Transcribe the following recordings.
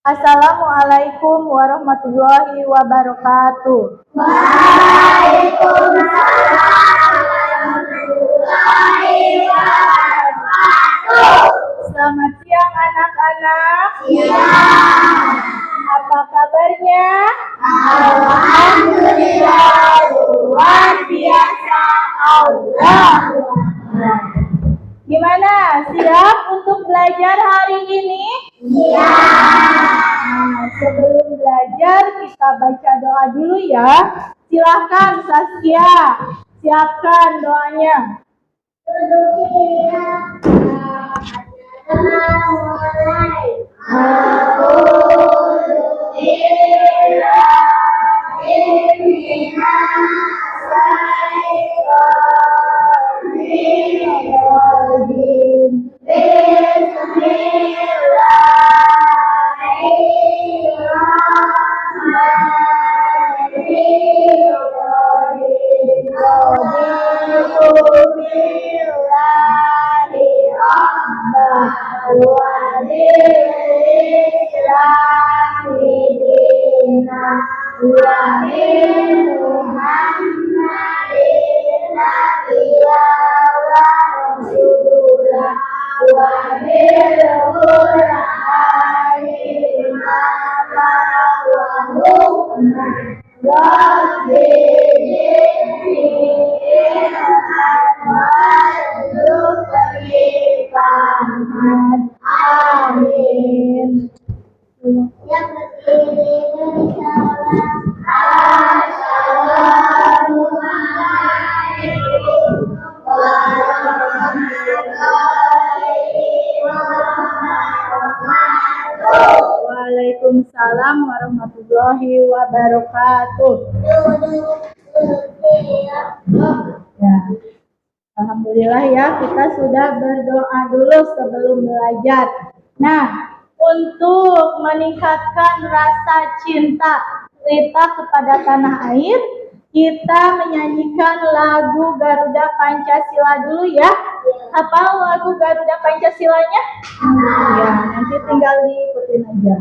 Assalamualaikum warahmatullahi wabarakatuh. Waalaikumsalam warahmatullahi wabarakatuh. Selamat siang anak-anak. Siang. Apa kabarnya? Alhamdulillah luar biasa Allah. Gimana? Siap untuk belajar hari ini? Siap. Sebelum belajar kita baca doa dulu ya. Silahkan Saskia, siapkan doanya. Amin. Waalaikumsalam warahmatullahi wabarakatuh. Ya. Alhamdulillah ya, kita sudah berdoa dulu sebelum belajar. Nah, untuk meningkatkan rasa cinta kita kepada tanah air, kita menyanyikan lagu Garuda Pancasila dulu ya. Hafal lagu Garuda Pancasilanya? Ya, nanti tinggal diikutin aja.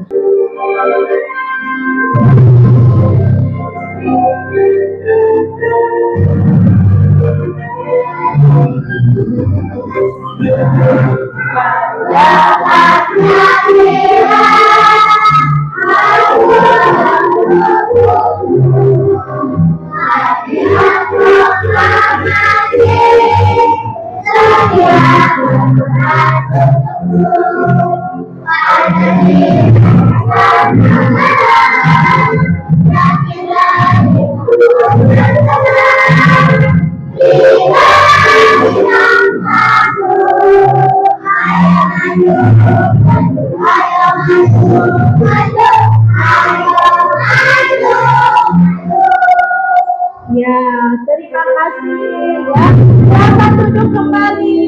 Ya, terima kasih ya. Silakan duduk kembali.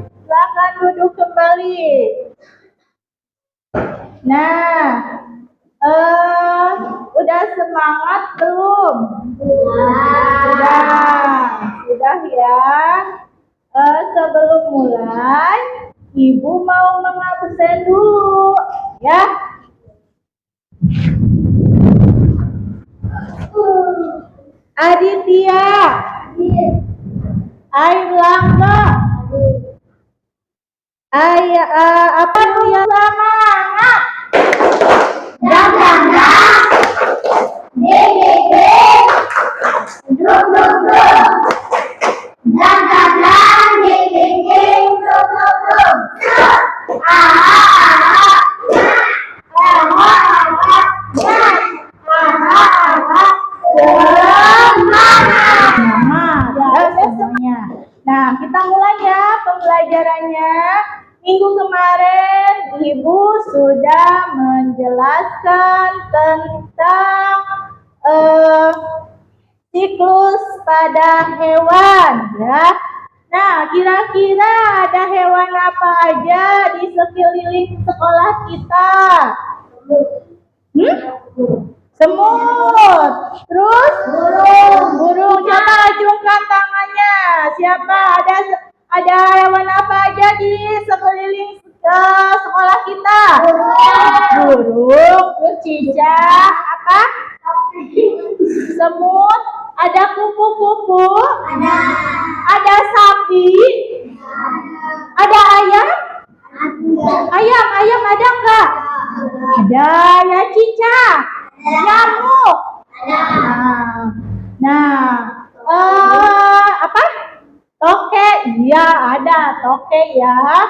Silakan duduk kembali. Nah, udah semangat belum? Sudah ya. Sebelum mulai, Ibu mau mengabsen dulu, ya. Aditya, Airlangga, apa tuh yang semangat? Nah, kita mulai ya pembelajarannya. Minggu kemarin Ibu sudah menjelaskan tentang siklus pada hewan ya. Nah, kira-kira ada hewan apa aja di sekeliling sekolah kita? Semut. Terus? Burung. Coba acungkan tangannya. Siapa? Ada hewan apa aja di sekeliling sekolah kita? Burung. terus cicak, apa? Semut, ada kupu-kupu, ada sapi, ada ayam. Ayam ada enggak? Ada ya cicak, nyamuk. Apa? Toke, iya ada toke ya.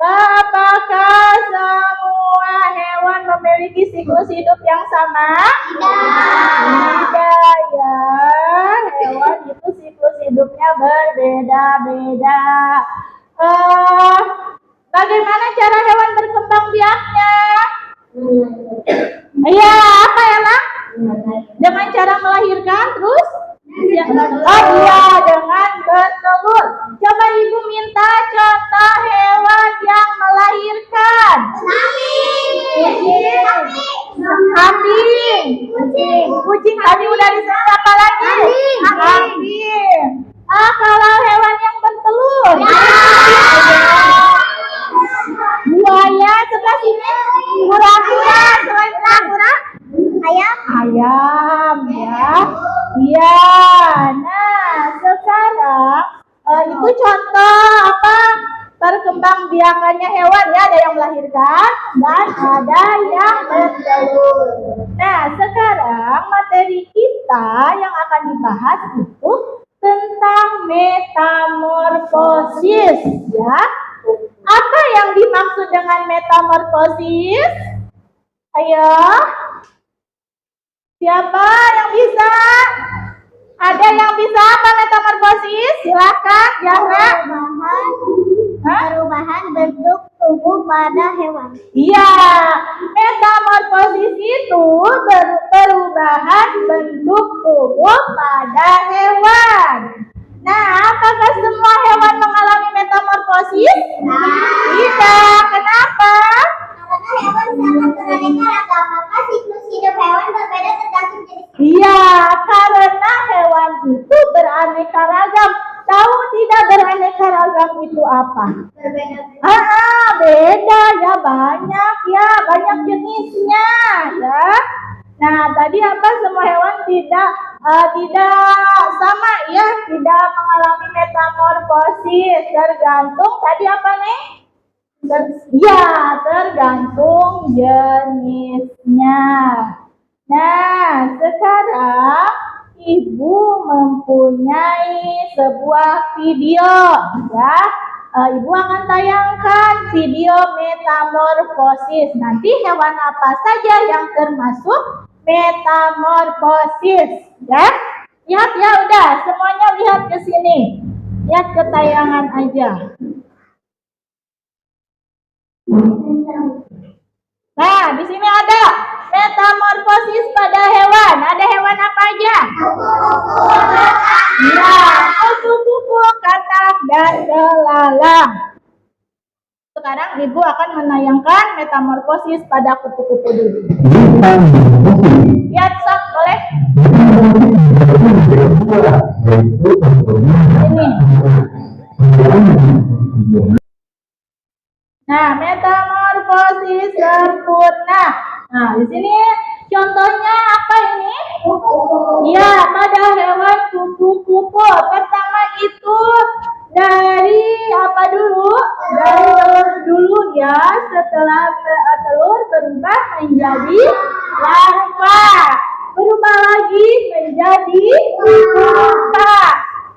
Apakah semua hewan memiliki siklus hidup yang sama? Tidak ya. Hewan itu siklus hidupnya berbeda-beda. Bagaimana cara hewan berkembang biaknya? Iya, apa ya, Nak? Dengan cara melahirkan, terus? Oh iya, dengan bertelur. Coba Ibu minta contoh hewan yang melahirkan. Kambing. Kucing tadi udah disebut apa lagi? Kambing. Kalau hewan yang bertelur? Buaya, sebelah sini. Kura-kura, selain kura-kura? Ayam ya. Iya. Nah, sekarang itu contoh apa? Perkembangbiakannya hewan ya, ada yang melahirkan dan ada yang bertelur. Nah, sekarang materi kita yang akan dibahas itu tentang metamorfosis ya. Apa yang dimaksud dengan metamorfosis? Ayo. Siapa yang bisa? Ada yang bisa apa metamorfosis? Silakan, Zahra. Perubahan bentuk tubuh pada hewan. Iya, metamorfosis itu perubahan bentuk tubuh pada hewan. Nah, apakah semua hewan mengalami metamorfosis? Tidak. Kenapa? Karena hewan sangat beraneka ragam, maka siklus hidup hewan berbeda tergantung jenis. Iya, karena hewan itu beraneka ragam. Tahu tidak beraneka ragam itu apa? Beda ya, banyak jenisnya ya. Nah, tadi apa? Semua hewan tidak sama ya, tidak mengalami metamorfosis. Tergantung tadi apa nih? Ya, tergantung jenisnya. Nah, sekarang Ibu mempunyai sebuah video ya. Ibu akan tayangkan video metamorfosis. Nanti hewan apa saja yang termasuk metamorfosis ya. Lihat ya, udah semuanya lihat ke sini. Lihat ke tayangan aja. Nah, di sini ada metamorfosis pada hewan. Ada hewan apa aja? Ya, kupu-kupu, katak, dan belalang. Sekarang Ibu akan menayangkan metamorfosis pada kupu-kupu dulu. Lihat, Sok, boleh? Ini. Nah, metamorfosis sempurna. Nah, di sini contohnya apa ini? Ya, pada hewan kupu-kupu. Pertama itu dari apa dulu? Dari telur dulu ya. Setelah telur berubah menjadi larva. Berubah lagi menjadi pupa.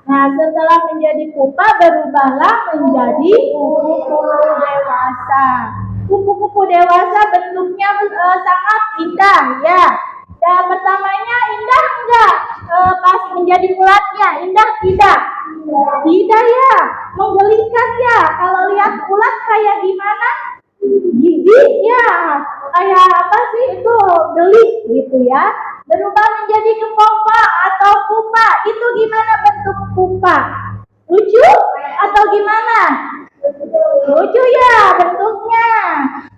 Nah, setelah menjadi pupa berubahlah menjadi kupu-kupu dewasa. Kupu-kupu dewasa bentuknya sangat indah ya. Dan pertamanya indah enggak? Pas menjadi ulatnya indah tidak? Tidak ya, menggelikan ya. Kalau lihat ulat kayak gimana? Gigit ya. Kayak apa sih itu? Geli gitu ya. Berubah menjadi kepompong atau pupa. Itu gimana bentuk pupa? Lucu atau gimana? Lucu ya bentuknya.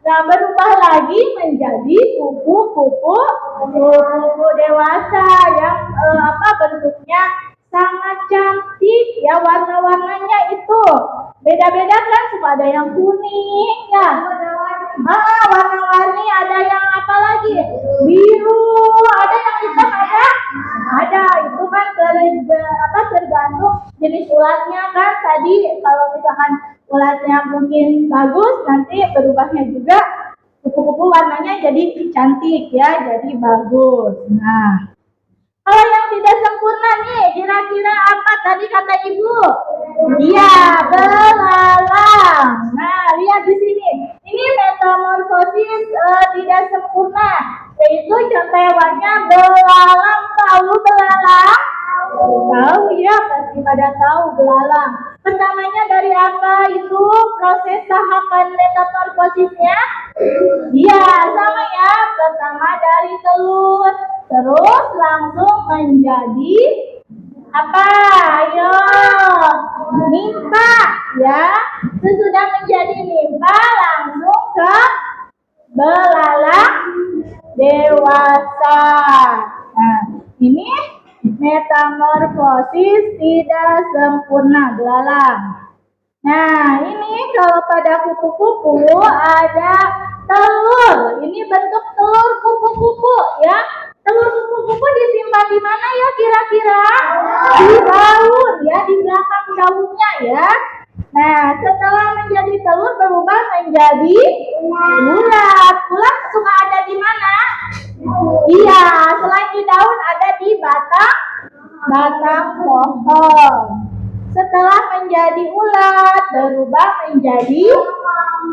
Nah, berubah lagi menjadi kupu-kupu dewasa yang bentuknya sangat cantik ya, warna-warnanya itu beda-beda kan, suka ada yang kuning ya, warna-warni, ada yang apa lagi, jenis ulatnya kan tadi kalau misalkan ulatnya mungkin bagus, nanti berubahnya juga kupu-kupu warnanya jadi cantik ya, jadi bagus. Nah, kalau yang tidak sempurna nih, kira-kira apa tadi kata ibu? Iya, belalang. Nah, lihat di sini. Ini metamorfosis tidak sempurna, yaitu contoh hewannya belalang. Tahu belalang? Tahu ya, pasti pada tahu belalang. Pertamanya dari apa itu proses tahapan metamorfosisnya? Iya, sama ya. Pertama dari telur, terus langsung menjadi apa? Ayo, nimpa ya. Sesudah menjadi nimpa langsung ke belalang dewasa. Nah, ini metamorfosis tidak sempurna belalang. Nah, ini kalau pada kupu-kupu ada telur. Ini bentuk telur kupu-kupu ya. Telur kupu-kupu disimpan di mana ya kira-kira? Di daun ya, di belakang daunnya ya. Nah, setelah menjadi telur berubah menjadi ulat. Ulat suka ada di mana? Iya, selain di daun ada di batang pohon. Setelah menjadi ulat berubah menjadi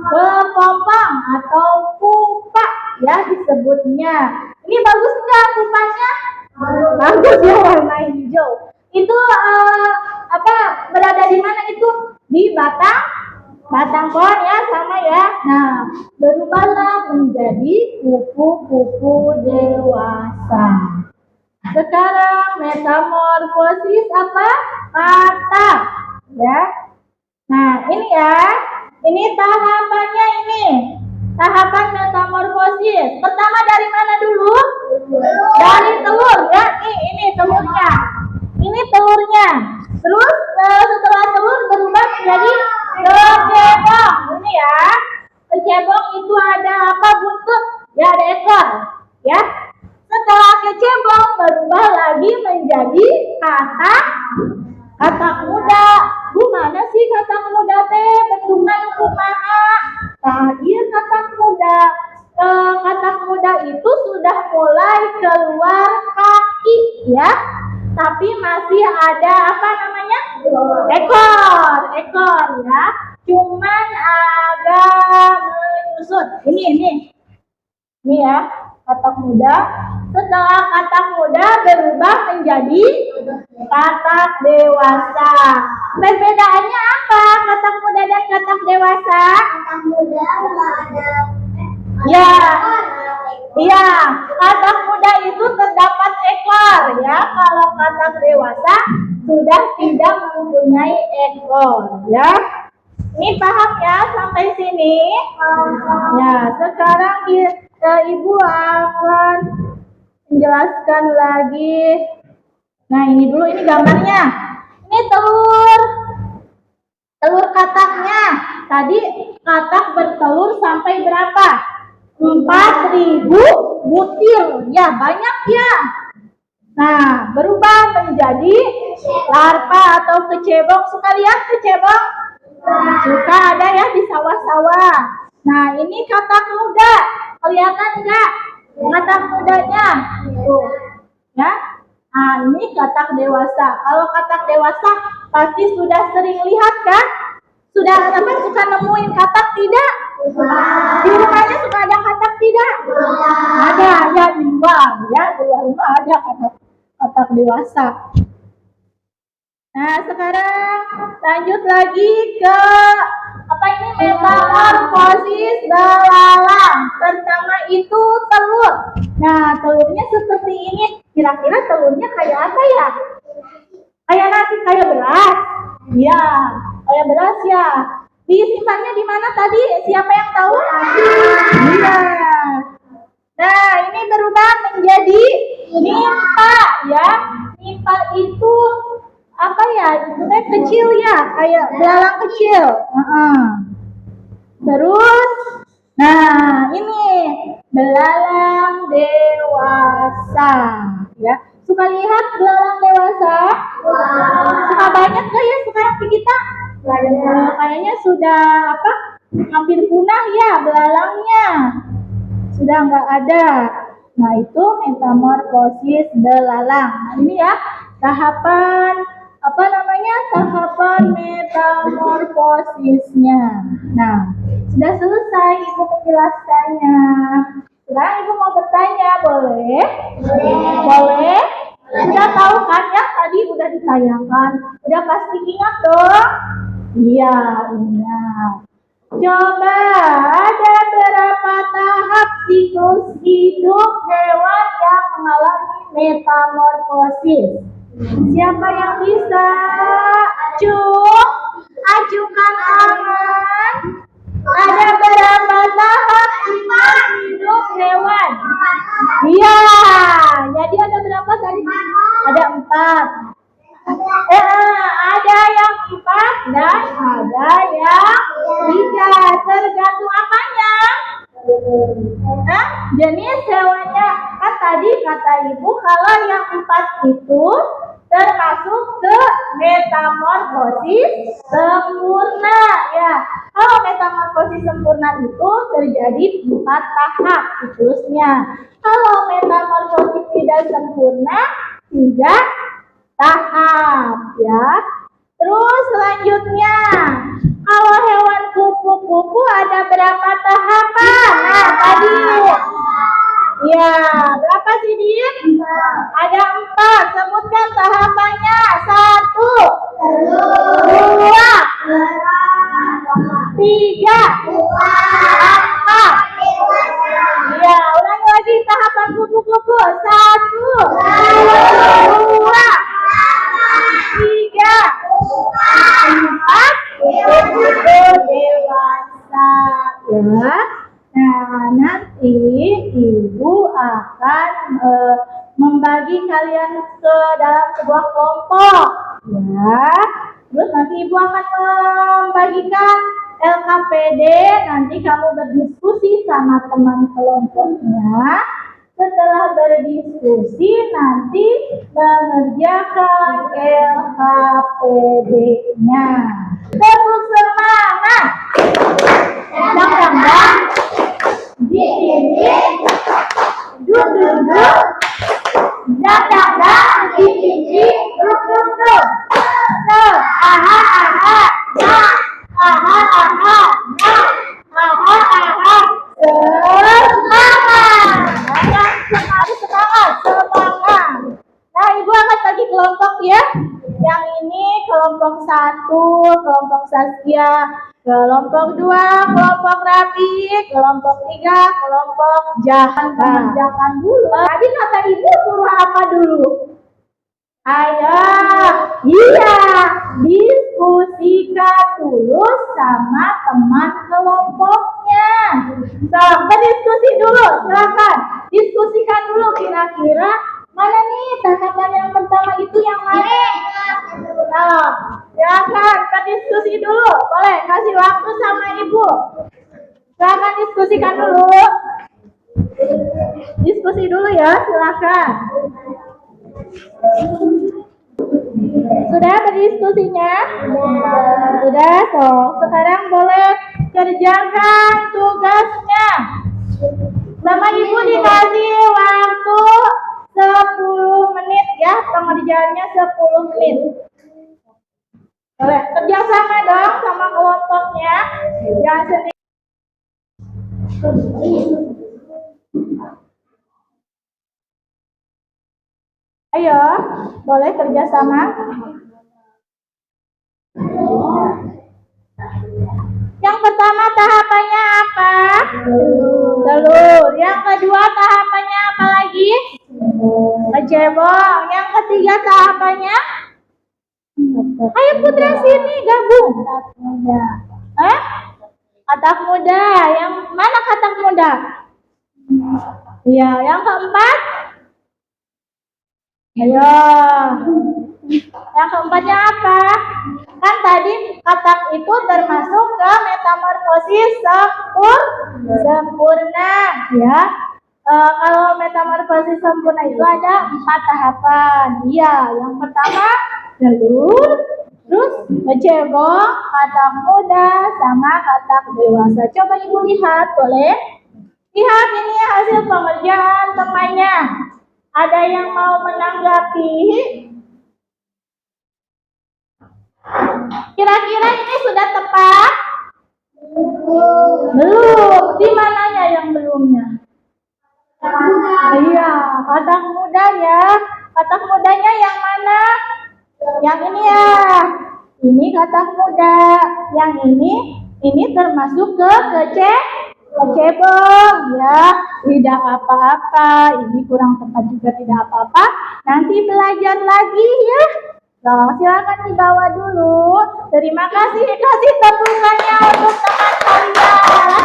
kepompong atau pupa ya disebutnya. Ini bagus nggak pupanya? Bagus ya, warna hijau. Itu berada di mana itu? Di batang pohon ya, sama ya. Nah, berubahlah menjadi kupu-kupu dewasa. Sekarang metamorfosis apa? Kata ya. Nah, ini ya. Ini tahapannya ini. Tahapan metamorfosis. Pertama dari mana dulu? Dari telur ya. Ini telurnya. Ini telurnya. Terus setelah telur berubah menjadi kecebong. Ini ya. Kecebong itu ada apa buntut? Ya, ada ekor. Ya. Setelah kecebong berubah lagi menjadi katak muda. Mana sih katak muda teh? Bentuknya kumaha? Terakhir katak muda. Katak muda itu sudah mulai keluar kaki ya. Tapi masih ada apa namanya? Ekor ya. Cuman agak menyusut. Ini ya, katak muda. Setelah katak muda berubah menjadi katak dewasa. Perbedaannya apa katak muda dan katak dewasa? Katak muda ada. Ya, iya. Katak muda itu terdapat ekor ya. Kalau katak dewasa sudah tidak mempunyai ekor ya. Ini paham ya sampai sini? Ya, sekarang Ibu akan menjelaskan lagi. Nah, ini dulu, ini gambarnya. Ini telur kataknya. Tadi katak bertelur sampai berapa? 4.000 butir. Ya, banyak ya. Nah, berubah menjadi larva atau kecebong. Suka lihat kecebong? Suka ada ya di sawah-sawah. Nah, ini katak muda. Kelihatan enggak? Katak mudanya. Tuh. Ya. Nah, ini katak dewasa. Kalau katak dewasa pasti sudah sering lihat kan? Sudah suka nemuin katak tidak? Di rumahnya suka ada katak tidak? Ada ya di luar ya. Di luar rumah ada katak dewasa. Nah, sekarang lanjut lagi ke ini metamorfosis belalang. Pertama itu telur. Nah, telurnya seperti ini. Kira-kira telurnya kayak apa ya? Kayak nasi, kayak beras. Ya, kayak beras ya. Disimpannya di mana tadi? Siapa yang tahu? Iya. Nah, ini berubah menjadi nimpa ya. Nimpa itu apa ya? Itu kecil ya, kayak belalang kecil. Terus, nah ini belalang dewasa ya. Suka lihat belalang dewasa? Suka banyak gak ya sekarang di kita? Kayaknya sudah hampir punah ya belalangnya. Sudah nggak ada. Nah, itu metamorfosis belalang. Nah, ini ya tahapan tahapan metamorfosisnya. Nah, sudah selesai Ibu menjelaskannya. Sekarang Ibu mau bertanya, boleh? Boleh? Sudah tahu kan ya, tadi udah ditayangkan. Udah pasti ingat dong? Iya, ingat. Coba, ada berapa tahap siklus hidup hewan yang mengalami metamorfosis? Siapa yang bisa? Ajukan tangan. Ada berapa tahap siklus hidup hewan? Iya, jadi ada berapa tadi? Ada 4. Ada yang 4 dan ada yang 3. Tergantung apanya? Jenis hewannya. Kan tadi kata Ibu kalau yang 4 itu termasuk ke metamorfosis sempurna ya. Kalau metamorfosis sempurna itu terjadi 4 tahap siklusnya. Kalau metamorfosis tidak sempurna 3 tahap ya. Terus selanjutnya, kalau hewan kupu-kupu ada berapa tahapan? Nah, tadi ya, berapa sih Din? Ada 4. Sebutkan tahapannya. 1, 2, 3, 4. Ya, ulangi lagi tahapan kupu-kupu. 1, 2, 3, 4. Kupu-kupu dewasa ya. Nah, nanti Ibu akan membagi kalian ke dalam sebuah kelompok ya. Terus nanti Ibu akan membagikan LKPD. Nanti kamu berdiskusi sama teman kelompoknya. Setelah berdiskusi nanti mengerjakan LKPD-nya. Tepuk semangat. Dang-dang-dang. Di-di-di. Duduk-duduk. Dang-dang-dang. Di-di-di. Duduk-duduk. Aha-aha. Nah. Aha-aha. Nah. Aha-aha. Semangat. Nah, Ibu akan bagi kelompok ya. Yang ini kelompok 1, kelompok Saskia. Kelompok 2, kelompok Rafi. Kelompok 3, kelompok Jahan. Jangan dulu. Tadi kata Ibu suruh apa dulu? Ayo, iya, diskusikan dulu sama teman kelompoknya. Berdiskusi dulu, silakan. Diskusikan dulu kira-kira mana nih tahapan yang pertama itu yang mana? Nah, silakan berdiskusi dulu. Boleh kasih waktu sama Ibu. Silakan diskusikan dulu. Diskusi dulu ya, silakan. Sudah berdiskusinya? Sudah, so sekarang boleh kerjakan tugasnya. Sama Ibu dikasih waktu 10 menit ya, pengerjaannya 10 menit. Boleh kerjasama dong sama kelompoknya. Jangan sendiri. Ayo, boleh kerjasama. Yang pertama tahapannya apa? Telur. Yang kedua tahapannya apa lagi? Kecebong. Yang ketiga tahapannya? Ayo Putra sini gabung. Katak muda. Yang mana katak muda? Iya, yang keempat? Ayo. Yang keempatnya apa? Kan tadi katak itu termasuk ke metamorfosis sempurna ya. Kalau metamorfosis sempurna itu ada 4 tahapan. Iya, yang pertama telur, terus cebong, katak muda, sama katak dewasa. Coba ibu lihat, boleh? Lihat ini hasil pengerjaan temannya. Ada yang mau menanggapi? Kira-kira ini sudah tepat? Belum. Di mananya yang belumnya? Iya, katak muda ya. Katak mudanya yang mana? Yang ini ya. Ini katak muda. Yang ini termasuk ke kecebong ya. Tidak apa-apa. Ini kurang tepat juga tidak apa-apa. Nanti belajar lagi ya. So, silakan dibawa dulu. Terima kasih. Kasih tepukannya untuk teman kalian.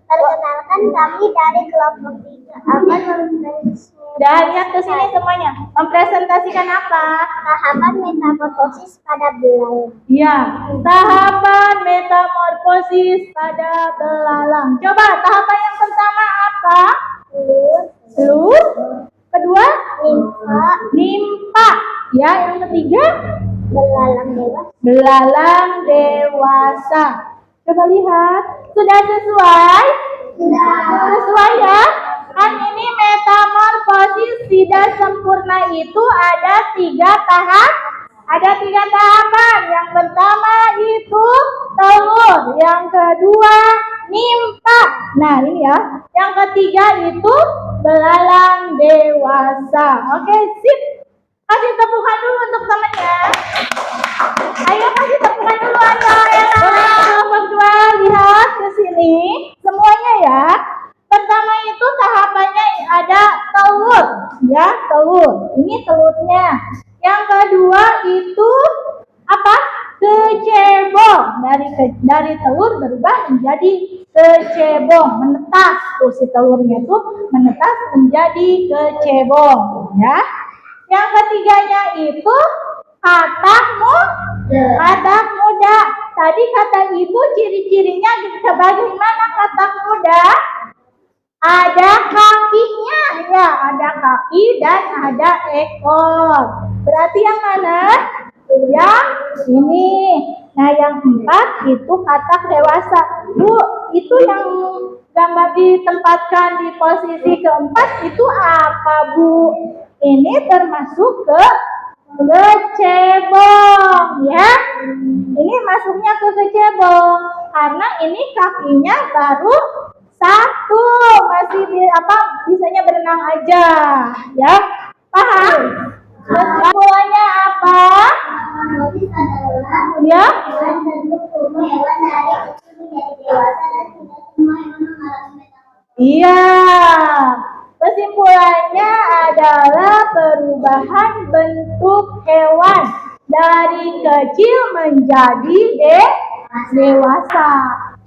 Perkenalkan kami dari kelompok 3 akan mempresentasikan. Dan lihat ke sini semuanya. Mempresentasikan apa? Tahapan metamorfosis pada belalang. Ya, tahapan metamorfosis pada belalang. Coba tahapan yang pertama apa? Telur. Kedua? Nimpa. Ya, yang ketiga? Belalang dewasa. Belalang dewasa. Coba lihat. Sudah sesuai? Sesuai ya? Kan ini metamorfosis tidak sempurna itu ada 3 tahap. Ada 3 tahapan. Yang pertama itu telur. Yang kedua nimpa. Nah ini ya. Yang ketiga itu belalang dewasa. Oke, sip. Kasih tepukan dulu untuk temannya. Ayo kasih tepukan dulu ayo. Kelompok 2 lihat ke sini. Semuanya ya. Pertama itu tahapannya ada telur, ya telur. Ini telurnya. Yang kedua itu apa? Kecebong. Dari telur berubah menjadi kecebong, menetas. Tuh si telurnya itu menetas menjadi kecebong, ya. Yang ketiganya itu katak muda. Tadi kata ibu ciri-cirinya bagaimana katak muda? Ada kakinya, ya, ada kaki dan ada ekor. Berarti yang mana? Yang ini. Nah, yang 4 itu katak dewasa. Bu, itu yang gambar ditempatkan di posisi keempat itu apa, Bu? Ini termasuk ke kecebong, ya. Ini masuknya ke kecebong karena ini kakinya baru 1, masih bisanya berenang aja, ya. Paham? Kesimpulannya apa? Ya. Iya. Kesimpulannya adalah perubahan bentuk hewan dari kecil menjadi dewasa.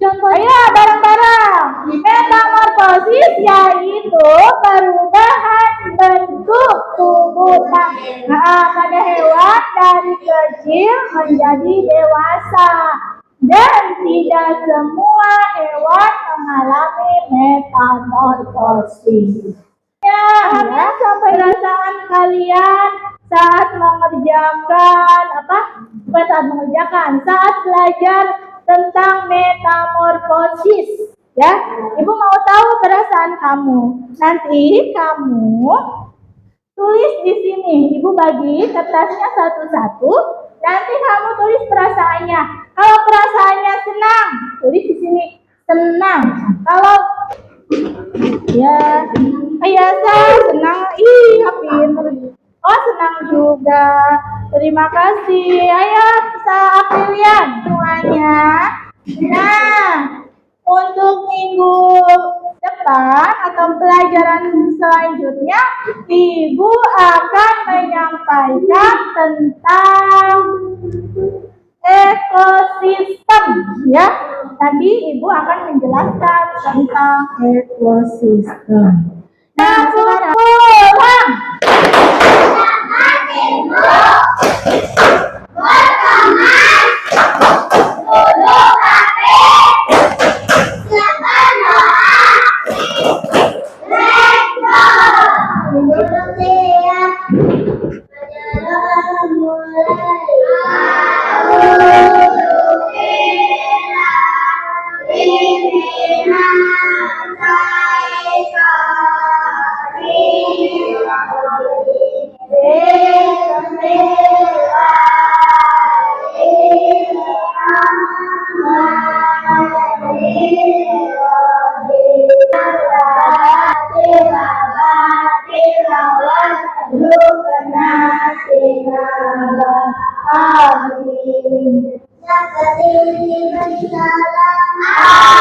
Contohnya bareng-bareng. Metamorfosis yaitu perubahan bentuk tubuh pada hewan dari kecil menjadi dewasa. Dan tidak semua hewan mengalami metamorfosis. Ya, hanya sampai perasaan kalian saat saat belajar tentang metamorfosis. Ya, Ibu mau tahu perasaan kamu. Nanti kamu tulis di sini. Ibu bagi kertasnya satu-satu. Nanti kamu tulis perasaannya. Kalau perasaannya senang, tulis di sini senang. Kalau ya biasa senang, pinter. Oh, senang juga. Terima kasih. Ayo, Aprilian semuanya. Nah, untuk minggu depan atau pelajaran selanjutnya, Ibu akan menyampaikan tentang ekosistem, ya. Nanti Ibu akan menjelaskan tentang ekosistem. Nah, sekarang pulang. Siapa doa? Bye.